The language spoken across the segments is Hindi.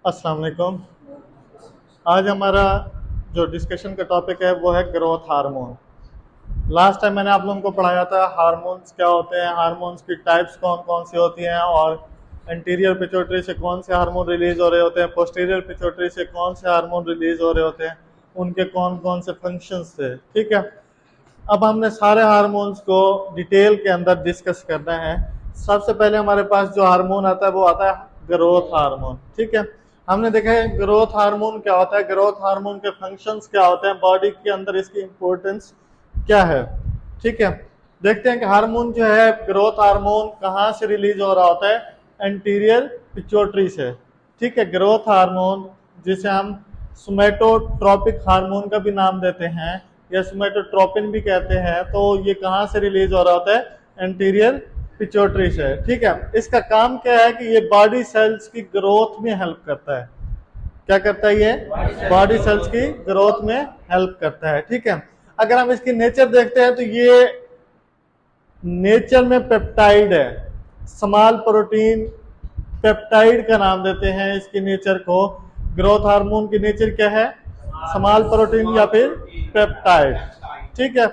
अस्सलाम वालेकुम। आज हमारा जो डिस्कशन का टॉपिक है वो है ग्रोथ हार्मोन। लास्ट टाइम मैंने आप लोगों को पढ़ाया था हार्मोन्स क्या होते हैं, हार्मोन्स की टाइप्स कौन कौन सी होती हैं और एंटीरियर पिट्यूटरी से कौन से हार्मोन रिलीज हो रहे होते हैं, पोस्टीरियर पिट्यूटरी से कौन से हार्मोन रिलीज हो रहे होते हैं, उनके कौन कौन से फंक्शंस थे। ठीक है, अब हमने सारे हार्मोन्स को डिटेल के अंदर डिस्कस करना है। सबसे पहले हमारे पास जो हार्मोन आता है वो आता है ग्रोथ हार्मोन। ठीक है, हमने देखा है ग्रोथ हार्मोन क्या होता है, ग्रोथ हार्मोन के फंक्शंस क्या होते हैं, बॉडी के अंदर इसकी इंपॉर्टेंस क्या है। ठीक है, देखते हैं कि हार्मोन जो है ग्रोथ हार्मोन कहाँ से रिलीज हो रहा होता है, एंटीरियर पिट्यूटरी से। ठीक है, ग्रोथ हार्मोन जिसे हम सोमैटोट्रोपिक हार्मोन का भी नाम देते हैं या सोमैटोट्रोपिन भी कहते हैं, तो ये कहाँ से रिलीज हो रहा होता है, एंटीरियर पिट्यूटरी से। ठीक है, इसका काम क्या है कि ये बॉडी सेल्स की ग्रोथ में हेल्प करता है। क्या करता है ये, बॉडी सेल्स की ग्रोथ में हेल्प करता है। ठीक है, अगर हम इसकी नेचर देखते हैं तो ये नेचर में पेप्टाइड है, स्मॉल प्रोटीन पेप्टाइड का नाम देते हैं इसकी नेचर को। ग्रोथ हार्मोन की नेचर क्या है, स्मॉल प्रोटीन या फिर पेप्टाइड। ठीक है,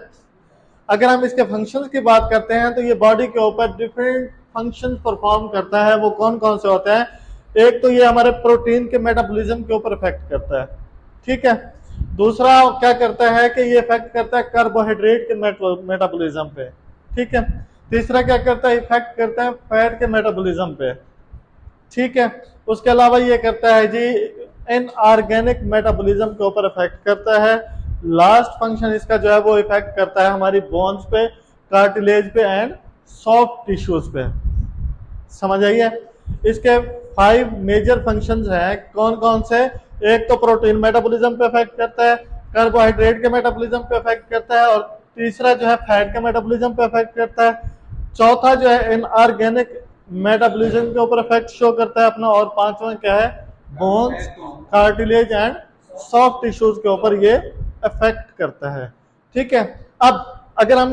अगर हम इसके फंक्शंस की बात करते हैं तो ये बॉडी के ऊपर डिफरेंट फंक्शंस परफॉर्म करता है। वो कौन कौन से होते हैं, एक तो ये हमारे प्रोटीन के मेटाबॉलिज्म के ऊपर इफेक्ट करता है। ठीक है, दूसरा क्या करता है कि ये इफेक्ट करता है कार्बोहाइड्रेट के मेटाबॉलिज्म पे। ठीक है, तीसरा क्या करता है, इफेक्ट करता है फैट के मेटाबॉलिज्म पे। ठीक है, उसके अलावा ये करता है जी इनऑर्गेनिक मेटाबॉलिज्म के ऊपर इफेक्ट करता है। लास्ट फंक्शन इसका जो है वो इफेक्ट करता है हमारी बोन्स पे, कार्टिलेज पे एंड सॉफ्ट टिश्यूज पे। समझ आइए, इसके 5 मेजर फंक्शंस हैं। कौन कौन से, एक तो प्रोटीन मेटाबॉलिज्म पे इफेक्ट करता है, कार्बोहाइड्रेट के मेटाबॉलिज्म पे इफेक्ट करता है, और तीसरा जो है फैट के मेटाबॉलिज्म पे इफेक्ट करता है, चौथा जो है इनऑर्गेनिक मेटाबॉलिज्म के ऊपर इफेक्ट शो करता है अपना, और पांचवा क्या है, bones, cartilage and soft tissues के ऊपर ये इफेक्ट करता है। ठीक है, अब अगर हम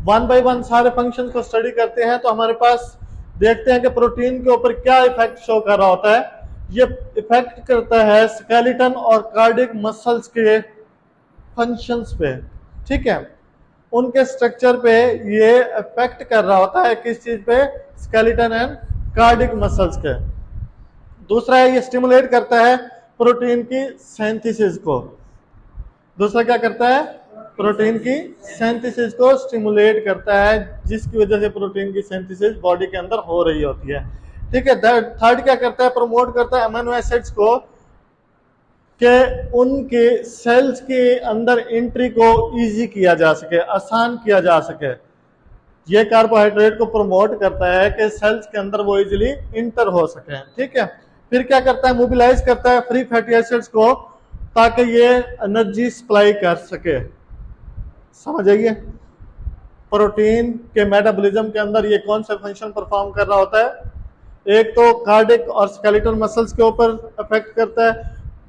वन बाय वन सारे फंक्शन को स्टडी करते हैं तो हमारे पास देखते हैं कि प्रोटीन के ऊपर क्या इफेक्ट शो कर रहा होता है। ये इफेक्ट करता है स्केलेटन और कार्डियक मसल्स के फंक्शंस पे। ठीक है, उनके स्ट्रक्चर पे ये इफेक्ट कर रहा होता है, किस चीज पे, स्केलेटन एंड कार्डियक मसल्स के। दूसरा है ये स्टिमुलेट करता है प्रोटीन की सिंथेसिस को। दूसरा क्या करता है, प्रोटीन की सिंथेसिस को स्टिमुलेट करता है, जिसकी वजह से प्रोटीन की सिंथेसिस बॉडी के अंदर हो रही होती है। ठीक है, थर्ड क्या करता है, प्रमोट करता है अमीनो एसिड्स को, कि उनके सेल्स के अंदर एंट्री को इजी किया जा सके, आसान किया जा सके। ये कार्बोहाइड्रेट को प्रमोट करता है कि सेल्स के अंदर वो इजीली इंटर हो सके। ठीक है, फिर क्या करता है, मोबिलाइज करता है फ्री फैटी एसिड्स को ताकि ये एनर्जी सप्लाई कर सके। समझ आइए, प्रोटीन के मेटाबॉलिज्म के अंदर ये कौन सा फंक्शन परफॉर्म कर रहा होता है, एक तो कार्डियक और स्केलेटल मसल्स के ऊपर इफेक्ट करता है,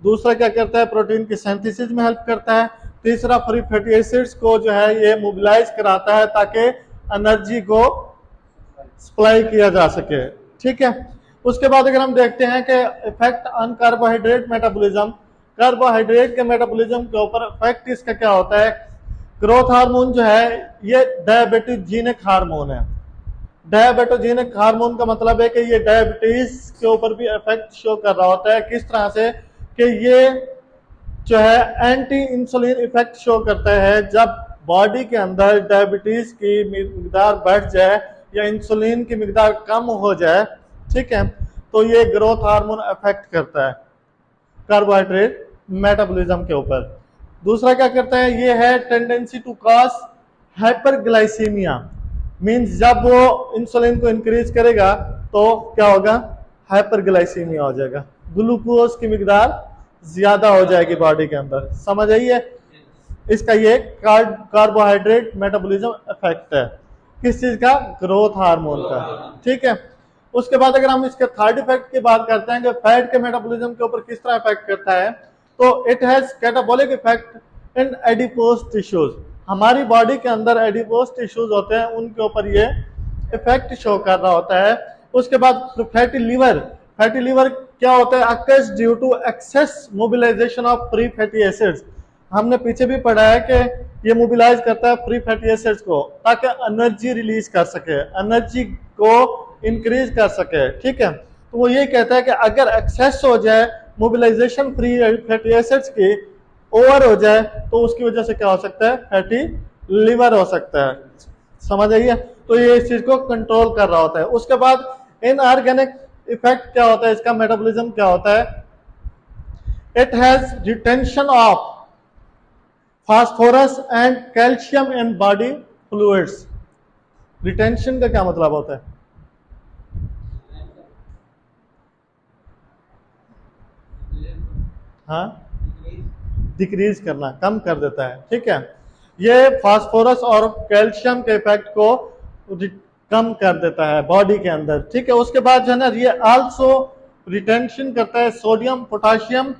दूसरा क्या करता है, प्रोटीन की सिंथेसिस में हेल्प करता है, तीसरा फ्री फैटी एसिड्स को जो है ये मोबिलाइज कराता है ताकि एनर्जी को सप्लाई किया जा सके। ठीक है, उसके बाद अगर हम देखते हैं कि effect on carbohydrate metabolism, carbohydrate के मेटाबॉलिज्म के ऊपर इफेक्ट इसका क्या होता है, ग्रोथ हार्मोन जो है ये डायबिटोजेनिक हार्मोन है। डायबिटोजेनिक हार्मोन का मतलब है कि ये डायबिटीज के ऊपर भी इफेक्ट शो कर रहा होता है। किस तरह से कि ये जो है एंटी इंसुलिन इफेक्ट शो करता है। जब बॉडी के अंदर डायबिटीज की मिकदार बढ़ जाए या इंसुलिन की मिकदार कम हो जाए, ठीक है, तो ये ग्रोथ हार्मोन इफेक्ट करता है कार्बोहाइड्रेट मेटाबॉलिज्म के ऊपर। दूसरा क्या करता है, ये है tendency to cause hyperglycaemia, means जब वो इंसुलिन को इंक्रीज करेगा तो क्या होगा, हाइपरग्लाइसीमिया हो जाएगा, ग्लूकोज की मिकदार ज्यादा हो जाएगी बॉडी के अंदर। समझ आइए, इसका ये कार्बोहाइड्रेट मेटाबॉलिज्म इफेक्ट है, किस चीज का, ग्रोथ हार्मोन का। ठीक है, उसके बाद अगर हम इसके थर्ड इफेक्ट की बात करते हैं कि फैट के मेटाबॉलिज्म के ऊपर किस तरह इफेक्ट करता है, तो it has catabolic effect in adipose tissues. हमारी बॉडी के अंदर एडिपोज टिश्यूज होते हैं, उनके ऊपर ये इफेक्ट शो कर रहा होता है। उसके बाद फैटी लीवर क्या होता है, occurs due to excess mobilisation of free fatty acids. हमने पीछे भी पढ़ा है कि ये मोबिलाइज करता है फ्री फैटी एसिड्स को ताकि एनर्जी रिलीज कर सके, एनर्जी को इंक्रीज कर सके, ठीक है। तो वो ये कहता है कि अगर एक्सेस हो जाए मोबिलाइजेशन फ्री फैटी एसिड्स की, ओवर हो जाए, तो उसकी वजह से क्या हो सकता है, फैटी लिवर हो सकता है। समझ आइए, तो ये इस चीज को कंट्रोल कर रहा होता है। उसके बाद इनऑर्गेनिक इफेक्ट क्या होता है, इसका मेटाबॉलिज्म क्या होता है, it has retention of phosphorus and calcium in body fluids. Retention का क्या मतलब होता है, हाँ, डिक्रीज करना, कम कर देता है, ठीक है। ये फास्फोरस और कैल्शियम के इफेक्ट को कम कर देता है बॉडी के अंदर, ठीक है। उसके बाद जो है ना, ये आल्सो रिटेंशन करता है sodium, potassium,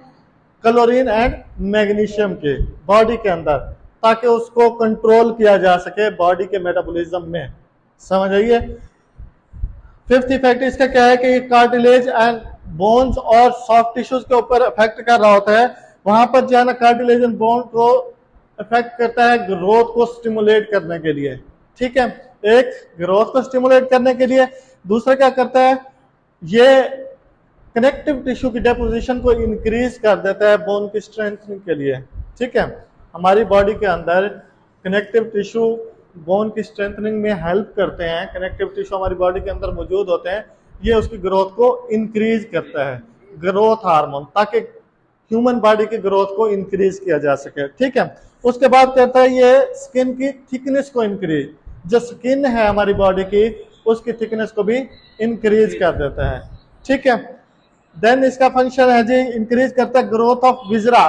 chlorine and magnesium के बॉडी के अंदर, ताकि उसको कंट्रोल किया जा सके बॉडी के मेटाबॉलिज्म में। समझ आइए। फिफ्थ इफेक्ट इसका क्या है कि कार्टिलेज एंड बोन्स और सॉफ्ट टिश्यूज के ऊपर इफेक्ट कर रहा होता है। वहां पर जो है ना, कार्टिलेज एंड बोन को इफेक्ट करता है ग्रोथ को स्टिमुलेट करने के लिए, ठीक है। एक ग्रोथ को स्टिमुलेट करने के लिए, दूसरा क्या करता है, ये कनेक्टिव टिश्यू की डेपोजिशन को इंक्रीज कर देता है बोन की स्ट्रेंथनिंग के लिए, ठीक है। हमारी बॉडी के अंदर कनेक्टिव टिश्यू बोन की स्ट्रेंथनिंग में हेल्प करते हैं। कनेक्टिव टिश्यू हमारी बॉडी के अंदर मौजूद होते हैं, ये उसकी ग्रोथ को इंक्रीज करता है, ग्रोथ हार्मोन, ताकि ह्यूमन बॉडी की ग्रोथ को इंक्रीज किया जा सके, ठीक है। उसके बाद कहता है ये स्किन की थिकनेस को इंक्रीज, जो स्किन है हमारी बॉडी की उसकी थिकनेस को भी इंक्रीज कर देता है, ठीक है। देन इसका फंक्शन है जी, इंक्रीज करता है ग्रोथ ऑफ विजरा।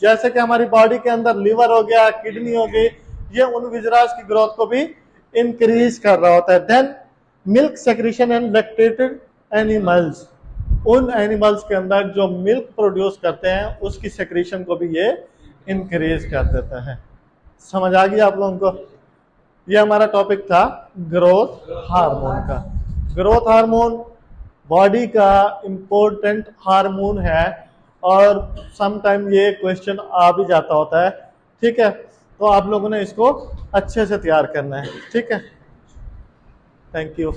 जैसे कि हमारी बॉडी के अंदर लीवर हो गया, किडनी हो गई, ये उन विजरास की ग्रोथ को भी इंक्रीज कर रहा होता है। Then milk secretion and lactated animals, उन एनिमल्स के अंदर जो मिल्क प्रोड्यूस करते हैं उसकी सेक्रेशन को भी ये इंक्रीज कर देता है। समझ आ गया आप लोगों को। ये हमारा टॉपिक था ग्रोथ हार्मोन का। ग्रोथ हार्मोन बॉडी का इंपॉर्टेंट हार्मोन है और समटाइम ये क्वेश्चन आ भी जाता होता है, ठीक है। तो आप लोगों ने इसको अच्छे से तैयार करना है, ठीक है। Thank you.